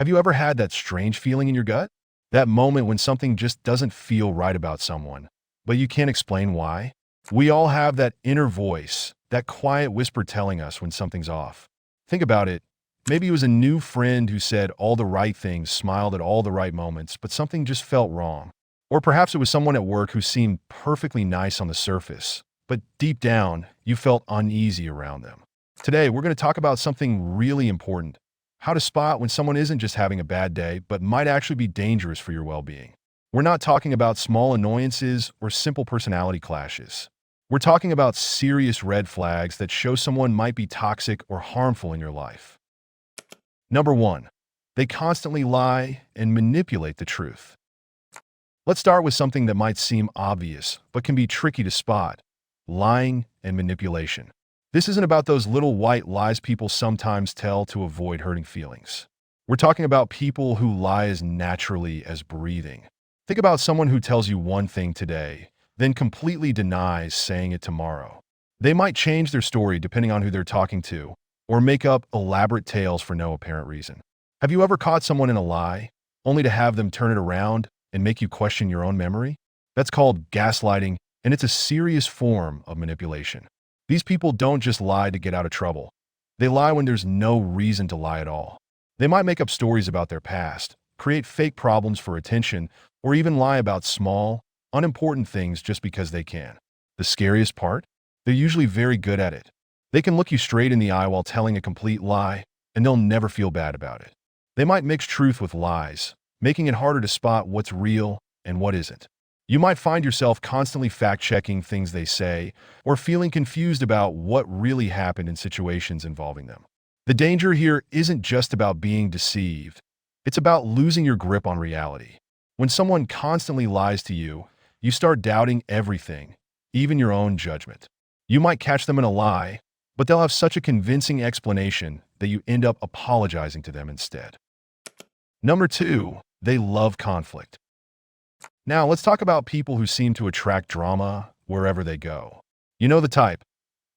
Have you ever had that strange feeling in your gut? That moment when something just doesn't feel right about someone, but you can't explain why? We all have that inner voice, that quiet whisper telling us when something's off. Think about it. Maybe it was a new friend who said all the right things, smiled at all the right moments, but something just felt wrong. Or perhaps it was someone at work who seemed perfectly nice on the surface, but deep down, you felt uneasy around them. Today, we're going to talk about something really important: how to spot when someone isn't just having a bad day, but might actually be dangerous for your well-being. We're not talking about small annoyances or simple personality clashes. We're talking about serious red flags that show someone might be toxic or harmful in your life. Number 1. They constantly lie and manipulate the truth. Let's start with something that might seem obvious, but can be tricky to spot: lying and manipulation. This isn't about those little white lies people sometimes tell to avoid hurting feelings. We're talking about people who lie as naturally as breathing. Think about someone who tells you one thing today, then completely denies saying it tomorrow. They might change their story depending on who they're talking to, or make up elaborate tales for no apparent reason. Have you ever caught someone in a lie, only to have them turn it around and make you question your own memory? That's called gaslighting, and it's a serious form of manipulation. These people don't just lie to get out of trouble. They lie when there's no reason to lie at all. They might make up stories about their past, create fake problems for attention, or even lie about small, unimportant things just because they can. The scariest part? They're usually very good at it. They can look you straight in the eye while telling a complete lie, and they'll never feel bad about it. They might mix truth with lies, making it harder to spot what's real and what isn't. You might find yourself constantly fact-checking things they say, or feeling confused about what really happened in situations involving them. The danger here isn't just about being deceived. It's about losing your grip on reality. When someone constantly lies to you, you start doubting everything, even your own judgment. You might catch them in a lie, but they'll have such a convincing explanation that you end up apologizing to them instead. Number 2, they love conflict. Now, let's talk about people who seem to attract drama wherever they go. You know the type.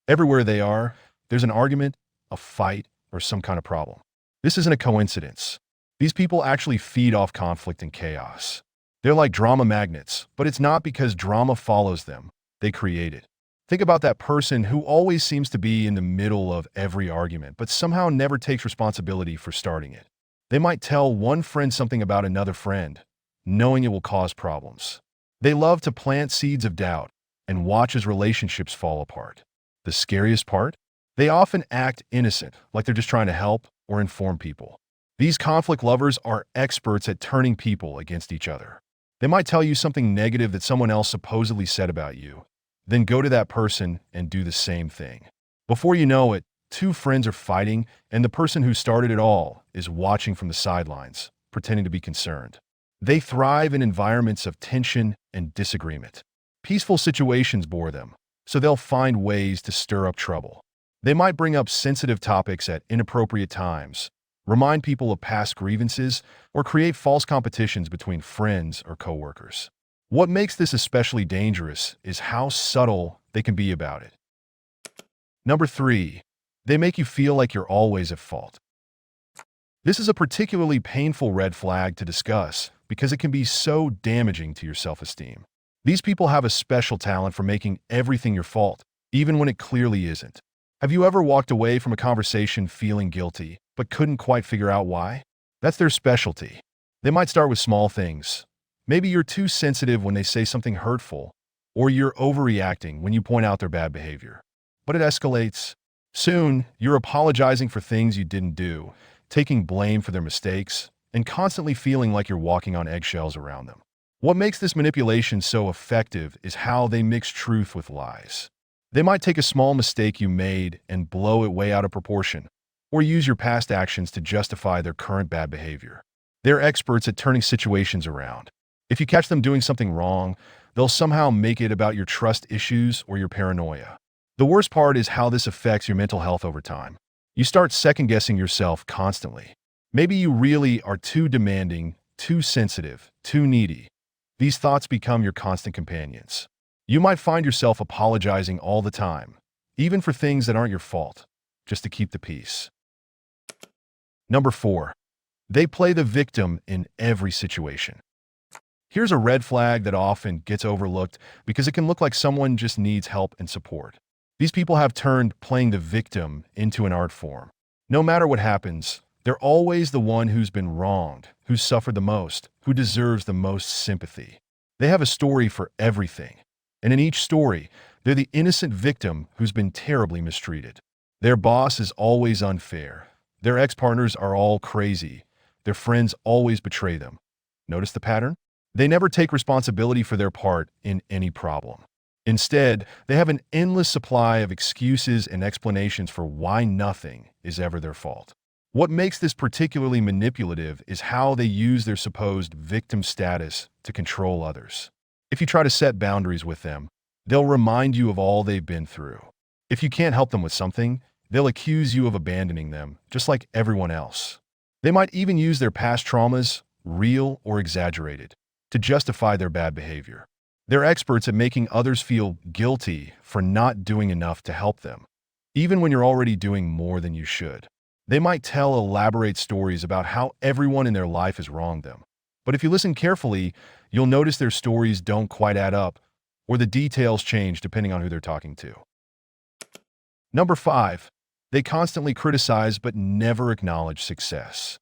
Everywhere they are, there's an argument, a fight, or some kind of problem. This isn't a coincidence. These people actually feed off conflict and chaos. They're like drama magnets, but it's not because drama follows them. They create it. Think about that person who always seems to be in the middle of every argument, but somehow never takes responsibility for starting it. They might tell one friend something about another friend, knowing it will cause problems. They love to plant seeds of doubt and watch as relationships fall apart. The scariest part? They often act innocent, like they're just trying to help or inform people. These conflict lovers are experts at turning people against each other. They might tell you something negative that someone else supposedly said about you, then go to that person and do the same thing. Before you know it, two friends are fighting, and the person who started it all is watching from the sidelines, pretending to be concerned. They thrive in environments of tension and disagreement. Peaceful situations bore them, so they'll find ways to stir up trouble. They might bring up sensitive topics at inappropriate times, remind people of past grievances, or create false competitions between friends or coworkers. What makes this especially dangerous is how subtle they can be about it. Number 3, they make you feel like you're always at fault. This is a particularly painful red flag to discuss because it can be so damaging to your self-esteem. These people have a special talent for making everything your fault, even when it clearly isn't. Have you ever walked away from a conversation feeling guilty, but couldn't quite figure out why? That's their specialty. They might start with small things. Maybe you're too sensitive when they say something hurtful, or you're overreacting when you point out their bad behavior. But it escalates. Soon, you're apologizing for things you didn't do, taking blame for their mistakes, and constantly feeling like you're walking on eggshells around them. What makes this manipulation so effective is how they mix truth with lies. They might take a small mistake you made and blow it way out of proportion, or use your past actions to justify their current bad behavior. They're experts at turning situations around. If you catch them doing something wrong, they'll somehow make it about your trust issues or your paranoia. The worst part is how this affects your mental health over time. You start second-guessing yourself constantly. Maybe you really are too demanding, too sensitive, too needy. These thoughts become your constant companions. You might find yourself apologizing all the time, even for things that aren't your fault, just to keep the peace. Number 4, They play the victim in every situation. Here's a red flag that often gets overlooked because it can look like someone just needs help and support. These people have turned playing the victim into an art form. No matter what happens, they're always the one who's been wronged, who's suffered the most, who deserves the most sympathy. They have a story for everything. And in each story, they're the innocent victim who's been terribly mistreated. Their boss is always unfair. Their ex-partners are all crazy. Their friends always betray them. Notice the pattern? They never take responsibility for their part in any problem. Instead, they have an endless supply of excuses and explanations for why nothing is ever their fault. What makes this particularly manipulative is how they use their supposed victim status to control others. If you try to set boundaries with them, they'll remind you of all they've been through. If you can't help them with something, they'll accuse you of abandoning them, just like everyone else. They might even use their past traumas, real or exaggerated, to justify their bad behavior. They're experts at making others feel guilty for not doing enough to help them, even when you're already doing more than you should. They might tell elaborate stories about how everyone in their life has wronged them. But if you listen carefully, you'll notice their stories don't quite add up, or the details change depending on who they're talking to. Number 5. They constantly criticize but never acknowledge success.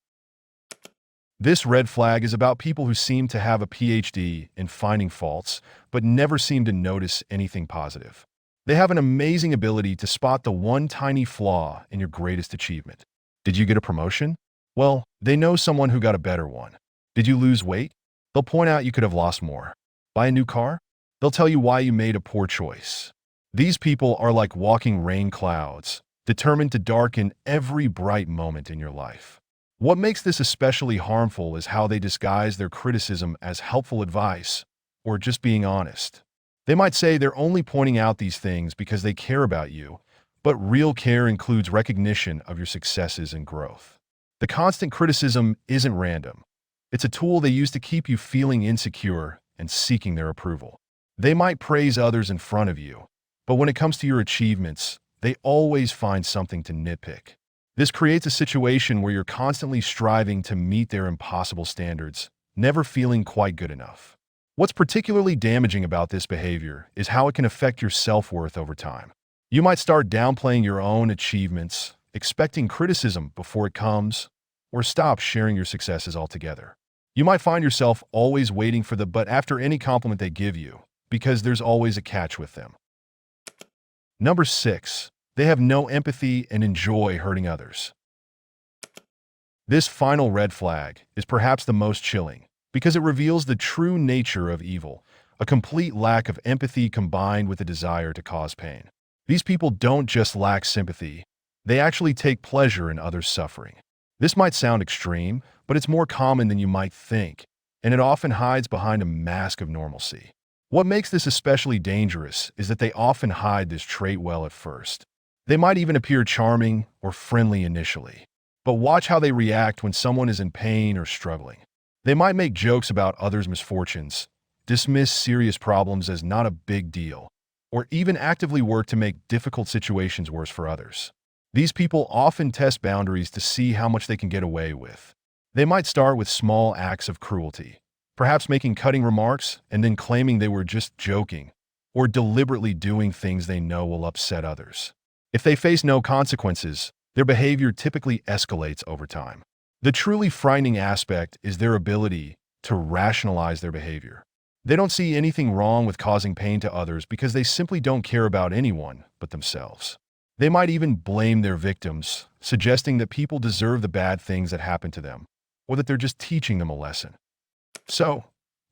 This red flag is about people who seem to have a PhD in finding faults, but never seem to notice anything positive. They have an amazing ability to spot the one tiny flaw in your greatest achievement. Did you get a promotion? Well, they know someone who got a better one. Did you lose weight? They'll point out you could have lost more. Buy a new car? They'll tell you why you made a poor choice. These people are like walking rain clouds, determined to darken every bright moment in your life. What makes this especially harmful is how they disguise their criticism as helpful advice or just being honest. They might say they're only pointing out these things because they care about you, but real care includes recognition of your successes and growth. The constant criticism isn't random. It's a tool they use to keep you feeling insecure and seeking their approval. They might praise others in front of you, but when it comes to your achievements, they always find something to nitpick. This creates a situation where you're constantly striving to meet their impossible standards, never feeling quite good enough. What's particularly damaging about this behavior is how it can affect your self-worth over time. You might start downplaying your own achievements, expecting criticism before it comes, or stop sharing your successes altogether. You might find yourself always waiting for the but after any compliment they give you, because there's always a catch with them. Number 6. They have no empathy and enjoy hurting others. This final red flag is perhaps the most chilling because it reveals the true nature of evil, a complete lack of empathy combined with a desire to cause pain. These people don't just lack sympathy, they actually take pleasure in others' suffering. This might sound extreme, but it's more common than you might think, and it often hides behind a mask of normalcy. What makes this especially dangerous is that they often hide this trait well at first. They might even appear charming or friendly initially, but watch how they react when someone is in pain or struggling. They might make jokes about others' misfortunes, dismiss serious problems as not a big deal, or even actively work to make difficult situations worse for others. These people often test boundaries to see how much they can get away with. They might start with small acts of cruelty, perhaps making cutting remarks and then claiming they were just joking, or deliberately doing things they know will upset others. If they face no consequences, their behavior typically escalates over time. The truly frightening aspect is their ability to rationalize their behavior. They don't see anything wrong with causing pain to others because they simply don't care about anyone but themselves. They might even blame their victims, suggesting that people deserve the bad things that happen to them, or that they're just teaching them a lesson. So,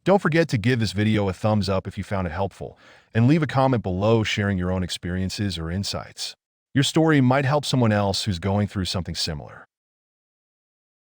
don't forget to give this video a thumbs up if you found it helpful, and leave a comment below sharing your own experiences or insights. Your story might help someone else who's going through something similar.